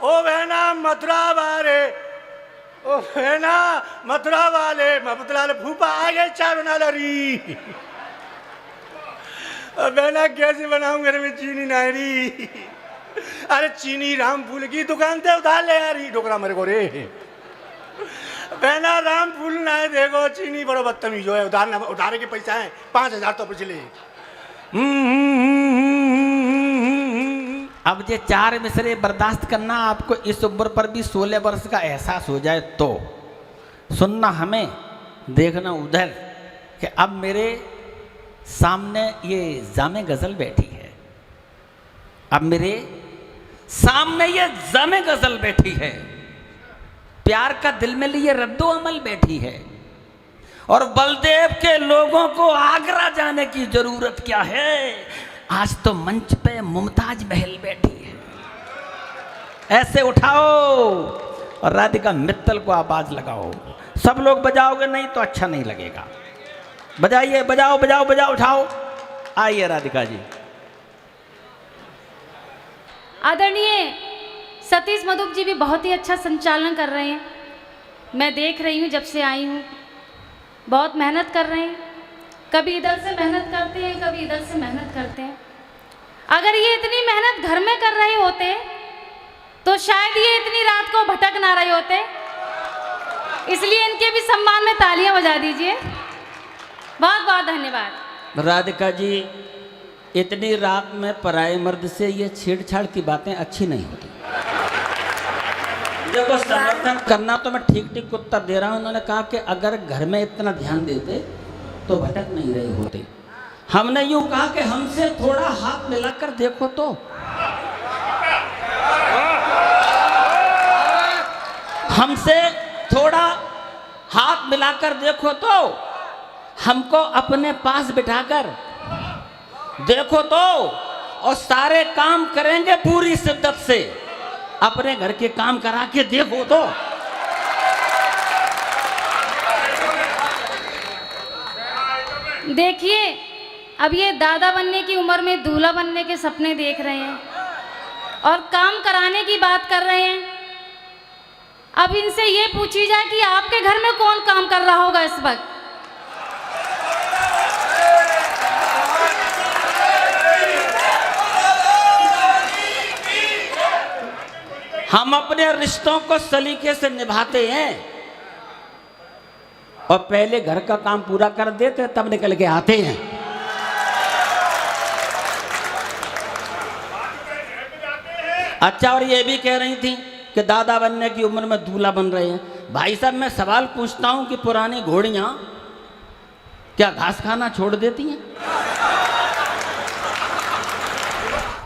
ओ बहना मथुरा वाले, ओ बहना मथुरा वाले, मथुरा वाले फूफा आ गए, चाय बना लो री। बहना कैसे बनाऊं, घर में चीनी ना री। अरे चीनी राम फूल की दुकान से उधार ले आ रही, डोकरा मेरे को रे। बहना राम फूल ना है, देखो चीनी बड़ो बदतमीज है, उधार के पैसा है 5000 तो पिछले। अब ये 4 मिसरे बर्दाश्त करना आपको इस उम्र पर भी 16 वर्ष का एहसास हो जाए तो सुनना हमें, देखना उधर कि अब मेरे सामने ये जामे गजल बैठी है, अब मेरे सामने ये जामे गजल बैठी है, प्यार का दिल में लिए रद्दो अमल बैठी है, और बलदेव के लोगों को आगरा जाने की जरूरत क्या है, आज तो मंच पे मुमताज महल बैठी है। ऐसे उठाओ और राधिका मित्तल को आवाज लगाओ, सब लोग बजाओगे नहीं तो अच्छा नहीं लगेगा। बजाइए, बजाओ बजाओ बजाओ, उठाओ, आइए राधिका जी। आदरणीय सतीश मधुप जी भी बहुत ही अच्छा संचालन कर रहे हैं, मैं देख रही हूँ जब से आई हूँ, बहुत मेहनत कर रहे हैं, कभी इधर से मेहनत करते हैं, कभी इधर से मेहनत करते हैं। अगर ये इतनी मेहनत घर में कर रहे होते तो शायद ये इतनी रात को भटक ना रहे होते, इसलिए इनके भी सम्मान में तालियां बजा दीजिए। बहुत बहुत धन्यवाद। राधिका जी, इतनी रात में पराये मर्द से ये छेड़छाड़ की बातें अच्छी नहीं होती। देखो, समर्थन करना तो मैं ठीक ठीक उत्तर दे रहा हूँ। उन्होंने कहा कि अगर घर में इतना ध्यान देते तो भटक नहीं रहे होते। हमने यूं कहा कि हमसे थोड़ा हाथ मिलाकर देखो तो, हमसे थोड़ा हाथ मिलाकर देखो तो, हमको अपने पास बिठाकर देखो तो, और सारे काम करेंगे पूरी शिद्दत से, अपने घर के काम करा के देखो तो। देखिए, अब ये दादा बनने की उम्र में दूल्हा बनने के सपने देख रहे हैं और काम कराने की बात कर रहे हैं। अब इनसे ये पूछी जाए कि आपके घर में कौन काम कर रहा होगा इस वक्त। हम अपने रिश्तों को सलीके से निभाते हैं और पहले घर का काम पूरा कर देते तब निकल के आते हैं। अच्छा, और ये भी कह रही थी कि दादा बनने की उम्र में दूल्हा बन रहे हैं। भाई साहब, मैं सवाल पूछता हूं कि पुरानी घोड़ियां क्या घास खाना छोड़ देती हैं?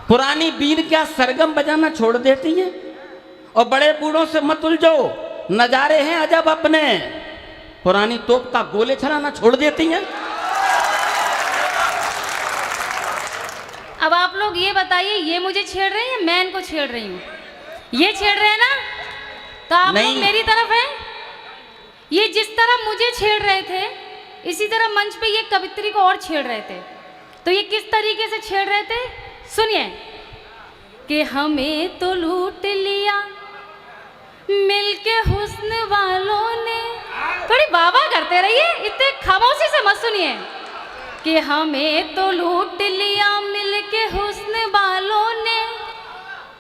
पुरानी बीन क्या सरगम बजाना छोड़ देती हैं? और बड़े बूढ़ों से मत उलझो, नजारे हैं अजब अपने, पुरानी तोप का गोले चलाना छोड़ देती हैं। अब आप लोग ये बताइए, ये मुझे छेड़ रहे हैं या मैं इनको छेड़ रही हूँ? ये छेड़ रहे हैं ना, तो आप लोग नहीं। मेरी तरफ हैं। ये जिस तरह मुझे छेड़ रहे थे, इसी तरह मंच पे ये कवित्री को और छेड़ रहे थे। तो ये किस तरीके से छेड़ रहे थे, सुनिए। कि हमें तो लूट लिया मिलके हुस्न वालों ने, थोड़ी वाह वाह करते रहिए, इतने खामोशी से मत सुनिए। कि हमें तो लूट लिया मिलके हुस्न वालों ने,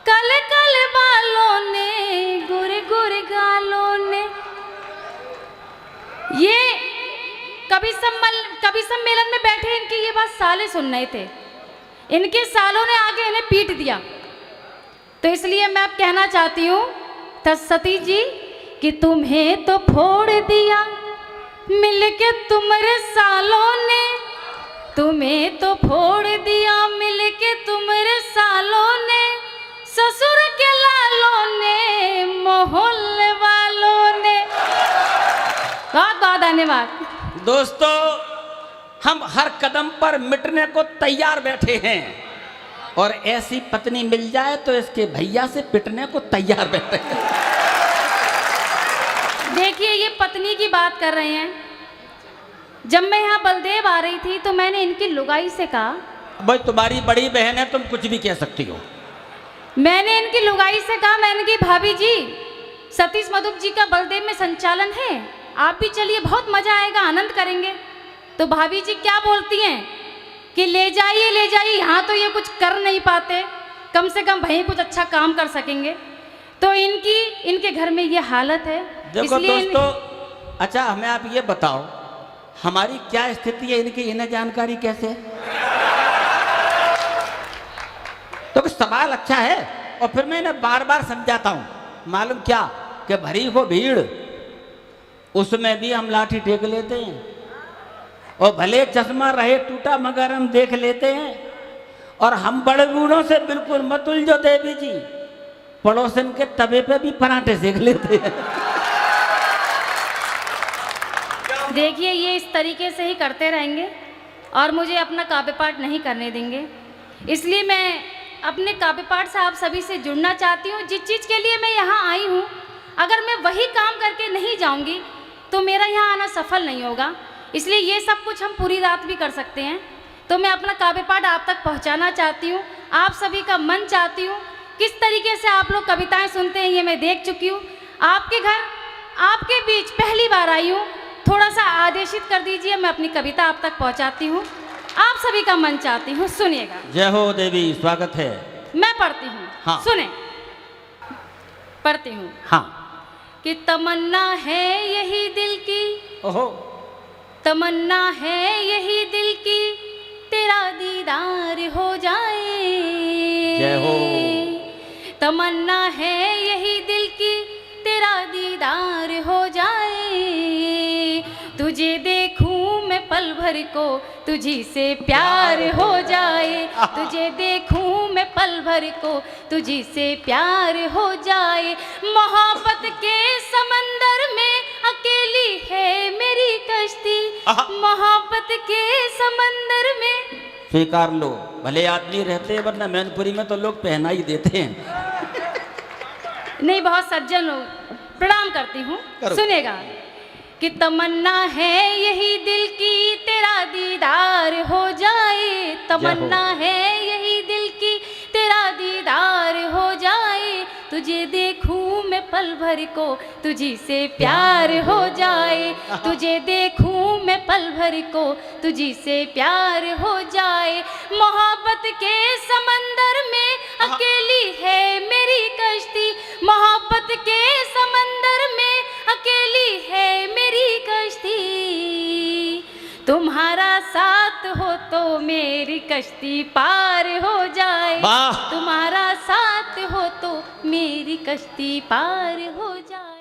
कल कल बालों ने, गुर गुर गालों ने। ये कवि सम्मेलन में बैठे इनकी ये बात साले सुन रहे थे, इनके सालों ने आगे इन्हें पीट दिया। तो इसलिए मैं अब कहना चाहती हूँ सतीश जी कि तुम्हें तो फोड़ दिया मिलके तुम्हारे सालों ने, तुम्हें तो फोड़ दिया मिलके तुम्हारे सालों ने, ससुर के लालों ने, मोहल्ले वालों ने। बहुत बहुत धन्यवाद। दोस्तों, हम हर कदम पर मिटने को तैयार बैठे हैं, और ऐसी पत्नी मिल जाए तो इसके भैया से पिटने को तैयार बैठे हैं। देखिए, ये पत्नी की बात कर रहे हैं। जब मैं यहाँ बलदेव आ रही थी तो मैंने इनकी लुगाई से कहा, भाई तुम्हारी बड़ी बहन है, तुम कुछ भी कह सकती हो। मैंने इनकी लुगाई से कहा, मैंने की भाभी जी, सतीश मधुप जी का बलदेव में संचालन है, आप भी चलिए, बहुत मजा आएगा, आनंद करेंगे। तो भाभी जी क्या बोलती हैं कि ले जाइए, यहाँ तो ये कुछ कर नहीं पाते, कम से कम भाई कुछ अच्छा काम कर सकेंगे। तो इनके घर में ये हालत है। देखो दोस्तों, अच्छा हमें आप ये बताओ, हमारी क्या स्थिति है, इनकी इन्हें जानकारी कैसे है? तो सवाल अच्छा है, और फिर मैं इन्हें बार बार समझाता हूँ। मालूम क्या कि भरी हो भीड़, उसमें भी हम लाठी टेक लेते हैं, और भले चश्मा रहे टूटा मगर हम देख लेते हैं। और हम बड़े बूढ़ों से बिल्कुल मत उलझो देवी जी, पड़ोसन के तवे पे भी पराठे सेक लेते हैं। देखिए, ये इस तरीके से ही करते रहेंगे और मुझे अपना काव्य पाठ नहीं करने देंगे। इसलिए मैं अपने काव्य पाठ से आप सभी से जुड़ना चाहती हूँ। जिस चीज़ के लिए मैं यहाँ आई हूँ, अगर मैं वही काम करके नहीं जाऊँगी तो मेरा यहाँ आना सफल नहीं होगा। इसलिए ये सब कुछ हम पूरी रात भी कर सकते हैं। तो मैं अपना काव्य पाठ आप तक पहुँचाना चाहती हूँ, आप सभी का मन चाहती हूँ। किस तरीके से आप लोग कविताएं सुनते हैं ये मैं देख चुकी हूँ। आपके घर, आपके बीच पहली बार आई हूँ, थोड़ा सा आदेशित कर दीजिए, मैं अपनी कविता आप तक पहुँचाती हूँ। आप सभी का मन चाहती हूँ, सुनिएगा। जय हो देवी, स्वागत है। मैं पढ़ती हूँ, हाँ। सुने, पढ़ती हूँ। हाँ। कि तमन्ना है यही दिल की, ओहो, तमन्ना है यही दिल की, तेरा दीदार हो जाए। जय हो। तमन्ना है यही दिल की, तेरा दीदार हो जाए। तुझे देखूं मैं पल भर को, तुझी से प्यार हो जाए। तुझे देखूं मैं पल भर को, तुझी से प्यार हो जाए। मोहब्बत के समंदर में अकेली है मेरी कश्ती, मोहब्बत के समंदर में। स्वीकार लो, भले आदमी रहते हैं, वरना मैनपुरी में तो लोग पहना ही देते हैं। नहीं, बहुत सज्जन लोग, प्रणाम करती हूँ, करो। सुनेगा। कि तमन्ना है यही दिल की, तेरा दीदार हो जाए। तमन्ना है यही दिल की, तेरा दीदार हो जाए। तुझे देखूं मैं पल भर को, तुझी से प्यार हो जाए। तुझे देखूं मैं पल भर को, तुझी से प्यार हो जाए। मोहब्बत के समंदर में अकेली है मेरी कश्ती, मोहब्बत के समंदर में अकेली है मेरी कश्ती। तुम्हारा साथ हो तो मेरी कश्ती पार हो जाए। वाह। तुम्हारा साथ हो तो मेरी कश्ती पार हो जाए।